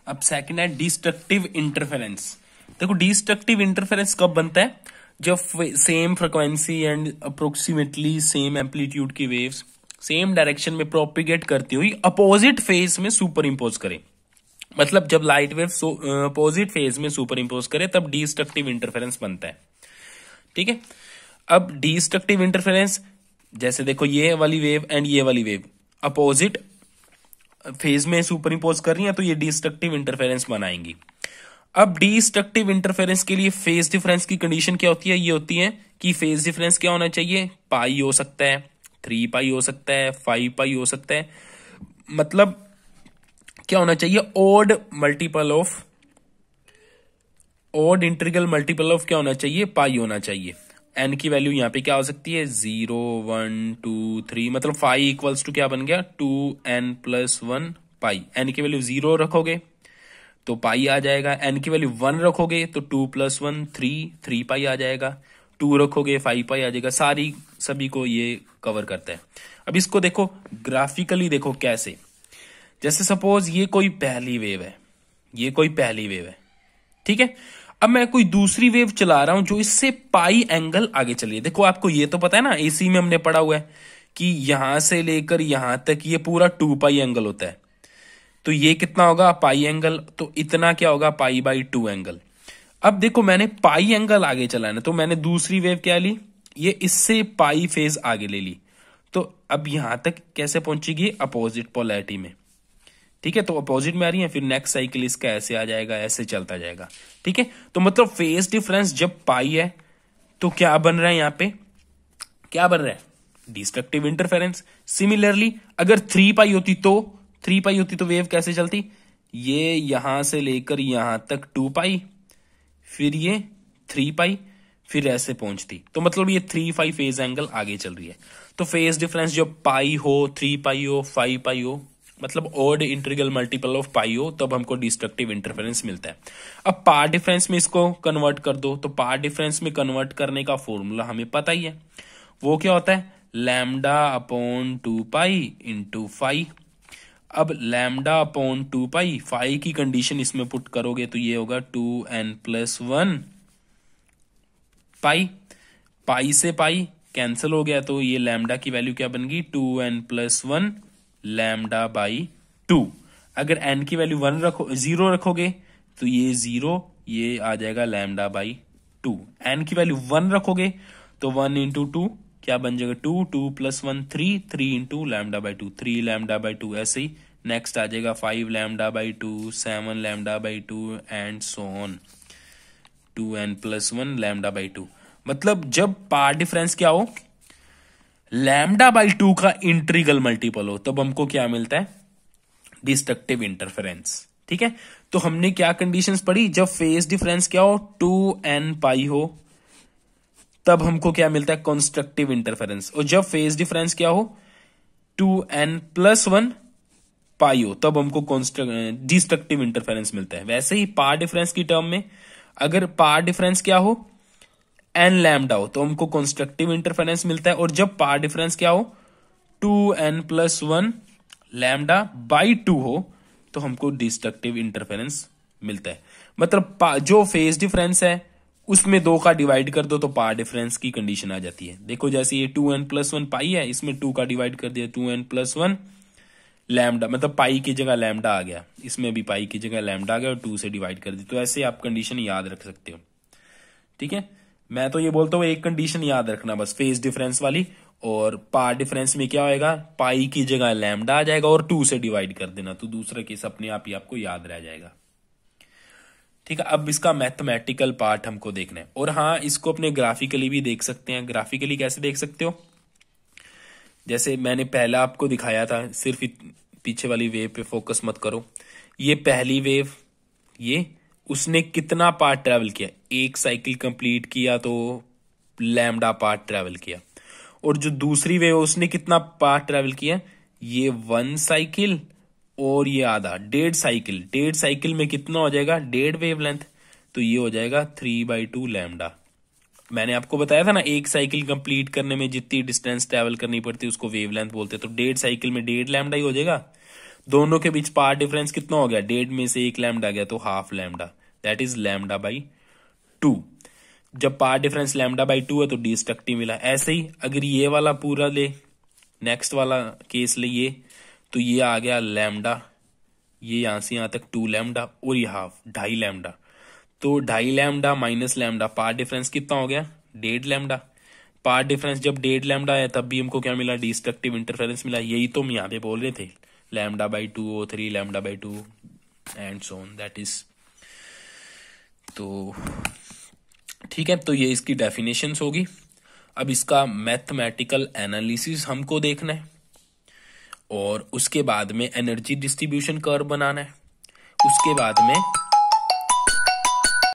अब सेकंड है destructive interference. देखो डिस्ट्रक्टिव इंटरफेरेंस कब बनता है, जब same frequency and approximately same amplitude की वेव्स सेम डायरेक्शन में प्रोपिगेट करती हुई अपोजिट फेज में सुपर इम्पोज करे। मतलब जब लाइट वेव अपोजिट फेज में सुपर इम्पोज करे तब डिस्ट्रक्टिव इंटरफेरेंस बनता है। ठीक है, अब डिस्ट्रक्टिव इंटरफेरेंस जैसे देखो ये वाली वेव एंड ये वाली वेव अपोजिट फेज में सुपर इम्पोज कर रही है तो ये डिस्ट्रक्टिव इंटरफेरेंस बनाएंगी। अब डिस्ट्रक्टिव इंटरफेरेंस के लिए फेज डिफरेंस की कंडीशन क्या होती है, ये होती है कि फेज डिफरेंस क्या होना चाहिए, पाई हो सकता है, 3 पाई हो सकता है, 5 पाई हो सकता है। मतलब क्या होना चाहिए, ओड इंटीग्रल मल्टीपल ऑफ क्या होना चाहिए, पाई होना चाहिए। एन की वैल्यू यहां पे क्या हो सकती है, 0 1 2 3, मतलब 5 इक्वल्स टू क्या बन गया 2n+1 पाई। एन की वैल्यू 0 रखोगे तो पाई आ जाएगा, एन की वैल्यू 1 रखोगे तो 2+1 3 पाई आ जाएगा, 2 रखोगे 5 पाई आ जाएगा। सभी को ये कवर करता है। अब इसको देखो ग्राफिकली, देखो कैसे, जैसे सपोज ये कोई पहली वेव है, ठीक है। अब मैं कोई दूसरी वेव चला रहा हूं जो इससे पाई एंगल आगे चली है। देखो आपको ये तो पता है ना, एसी में हमने पढ़ा हुआ है कि यहां से लेकर यहां तक ये पूरा 2 पाई एंगल होता है। तो ये कितना होगा पाई एंगल, तो इतना क्या होगा पाई/2 एंगल। अब देखो मैंने पाई एंगल आगे चलाना, तो मैंने दूसरी वेव क्या ली, ये इससे पाई फेज आगे ले ली। तो अब यहां तक कैसे पहुंचेगी, अपोजिट पोलैरिटी में। ठीक है, तो अपोजिट में आ रही है, फिर नेक्स्ट साइकिल इसका ऐसे आ जाएगा, ऐसे चलता जाएगा। ठीक है, तो मतलब फेज डिफरेंस जब पाई है तो क्या बन रहा है, यहां पे क्या बन रहा है, डिस्ट्रक्टिव इंटरफेरेंस। सिमिलरली अगर 3 पाई होती तो वेव कैसे चलती, ये यहां से लेकर यहां तक 2 पाई, फिर ये 3 पाई, फिर ऐसे पहुंचती। तो मतलब ये 3 पाई फेज एंगल आगे चल रही है। तो फेज डिफरेंस जब पाई हो, 3 पाई हो, 5 पाई हो, मतलब ऑड इंटीग्रल मल्टीपल ऑफ पाई हो, तब हमको डिस्ट्रक्टिव इंटरफेरेंस मिलता है। अब पार्ट डिफरेंस में इसको कन्वर्ट कर दो, तो पार्ट डिफरेंस में कन्वर्ट करने का फॉर्मूला हमें पता ही है, वो क्या होता है, λ/2 पाई इंटू 5। अब λ/2 पाई, 5 की कंडीशन इसमें पुट करोगे तो ये होगा 2n+1 पाई। पाई से पाई कैंसिल हो गया, तो ये लैम्डा की वैल्यू क्या बन गई, 2n+1 λ/2। अगर n की वैल्यू 0 रखोगे तो ये 0, ये आ जाएगा λ/2। n की वैल्यू 1 रखोगे तो 1 इंटू 2 क्या बन जाएगा, 2+1 3 इंटू λ/2, 3 λ/2। ऐसे ही नेक्स्ट आ जाएगा 5 λ/2, 7 λ/2 एंड सो ऑन, 2n+1 λ/2। मतलब जब पार्ट डिफरेंस क्या हो, λ/2 का इंटीग्रल मल्टीपल हो, तब हमको क्या मिलता है, डिस्ट्रक्टिव इंटरफेरेंस। ठीक है, तो हमने क्या कंडीशंस पढ़ी, जब फेज डिफरेंस क्या हो 2n पाई हो, तब हमको क्या मिलता है, कंस्ट्रक्टिव इंटरफेरेंस। और जब फेज डिफरेंस क्या हो 2n+1 पाई हो, तब हमको डिस्ट्रक्टिव इंटरफेरेंस मिलता है। वैसे ही पार्ट डिफरेंस की टर्म में अगर पार्ट डिफरेंस क्या हो n लैम्डा हो तो हमको कंस्ट्रक्टिव इंटरफेरेंस मिलता है। और जब पार्ट डिफरेंस क्या हो 2n+1 λ/2 हो तो हमको डिस्ट्रक्टिव इंटरफेरेंस मिलता है। मतलब जो फेज डिफरेंस है उसमें 2 का डिवाइड कर दो तो पार्ट डिफरेंस की कंडीशन आ जाती है। देखो जैसे ये 2n+1 पाई है, इसमें 2 का डिवाइड कर दिया, 2n+1 लैम्डा, मतलब पाई की जगह लैम्डा आ गया, इसमें भी पाई की जगह लैम्डा आ गया और 2 से डिवाइड कर दी। तो ऐसे आप कंडीशन याद रख सकते हो। ठीक है, मैं तो ये बोलता हूँ एक कंडीशन याद रखना बस, फेज डिफरेंस वाली। और पार्ट डिफरेंस में क्या होएगा, पाई की जगह लैम्डा आ जाएगा और 2 से डिवाइड कर देना, तो दूसरा केस अपने आप ही आपको याद रह जाएगा। ठीक है, अब इसका मैथमेटिकल पार्ट हमको देखना है। और हाँ, इसको अपने ग्राफिकली भी देख सकते हैं। ग्राफिकली कैसे देख सकते हो, जैसे मैंने पहला आपको दिखाया था, सिर्फ पीछे वाली वेव पे फोकस मत करो। ये पहली वेव, ये उसने कितना पार्ट ट्रेवल किया, एक साइकिल कंप्लीट किया तो लैम्डा पार्ट ट्रेवल किया। और जो दूसरी वेव उसने कितना पार्ट ट्रेवल किया, ये 1 साइकिल और ये आधा, 1.5 साइकिल। 1.5 साइकिल में कितना हो जाएगा, 1.5 वेवलेंथ, तो ये हो जाएगा 3/2 लैम्डा। मैंने आपको बताया था ना, एक साइकिल कंप्लीट करने में जितनी डिस्टेंस ट्रेवल करनी पड़ती है उसको वेवलेंथ बोलते हैं। तो 1.5 साइकिल में 1.5 लैम्डा ही हो जाएगा। दोनों के बीच पार्ट डिफरेंस कितना हो गया, 1.5 में से 1 लैम्डा गया तो half lambda, that is lambda by 2। जब पार्ट डिफरेंस लैम्डा बाई 2 है तो डिस्ट्रक्टिव मिला। ऐसे ही अगर ये वाला पूरा ले, नेक्स्ट वाला केस ले ये, तो ये आ गया लैम्डा, ये यहां से यहां तक 2 लैम्डा और ये हाफ 2.5 लैम्डा। तो 2.5 lambda minus lambda, path difference कितना हो गया, 1.5 लैम्डा। पार्ट डिफरेंस जब 1.5 लैम्डा है तब भी हमको क्या मिला, डिस्ट्रक्टिव इंटरफेरेंस मिला। यही तो हम यहाँ पे बोल रहे थे, लैम्डा बाई 2 और 3 lambda by 2 and so on, that is. तो ठीक है, तो ये इसकी डेफिनेशंस होगी। अब इसका मैथमेटिकल एनालिसिस हमको देखना है और उसके बाद में एनर्जी डिस्ट्रीब्यूशन कर्व बनाना है। उसके बाद में